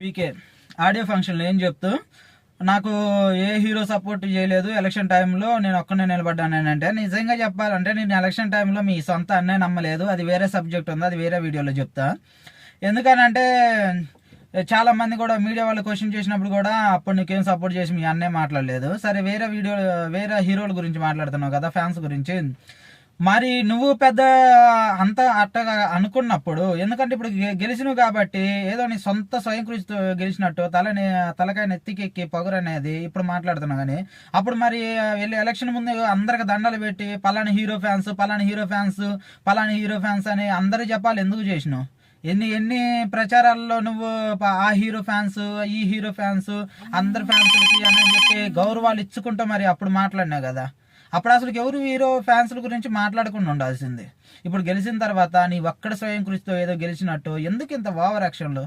పీకే audio ఫంక్షన్లో ఏం చెప్తూ నాకు ఏ హీరో సపోర్ట్ చేయలేదు ఎలక్షన్ టైంలో నేను ఒక్కనే నిలబడ్డానంటే, నిజంగా చెప్పాలంటే నేను ఎలక్షన్ టైంలో మీ సొంత అన్నే నమ్మలేదు. అది వేరే సబ్జెక్ట్ ఉంది, అది వేరే వీడియోలో చెప్తా. ఎందుకనంటే చాలా మంది కూడా మీడియా వాళ్ళు క్వశ్చన్ చేసినప్పుడు కూడా అప్పుడు నీకేం సపోర్ట్ చేసి మీ అన్నే మాట్లాడలేదు. సరే వేరే హీరోల గురించి మాట్లాడుతున్నావు కదా, ఫ్యాన్స్ గురించి. మరి నువ్వు పెద్ద అంతా అట్టగా అనుకున్నప్పుడు, ఎందుకంటే ఇప్పుడు గెలిచినవు కాబట్టి ఏదో నీ సొంత స్వయం కృషితో గెలిచినట్టు తలకాయ నెత్తికెక్కి పొగరు అనేది ఇప్పుడు మాట్లాడుతున్నావు. కానీ అప్పుడు మరి వెళ్ళి ఎలక్షన్ ముందు అందరికి దండలు పెట్టి పలానా హీరో ఫ్యాన్స్ అని అందరూ చెప్పాలి ఎందుకు చేసినావు? ఎన్ని ప్రచారాల్లో నువ్వు ఆ హీరో ఫ్యాన్స్, ఈ హీరో ఫ్యాన్స్, అందరి ఫ్యాన్స్లకి అని చెప్పి గౌరవాలు ఇచ్చుకుంటూ మరి అప్పుడు మాట్లాడినావు కదా. అప్పుడు అసలు ఎవరు హీరో ఫ్యాన్స్ల గురించి మాట్లాడకుండా ఉండాల్సింది. ఇప్పుడు గెలిచిన తర్వాత నీ ఒక్కడ స్వయం కృషితో ఏదో గెలిచినట్టు ఎందుకు ఇంత ఓవర్ యాక్షన్లు?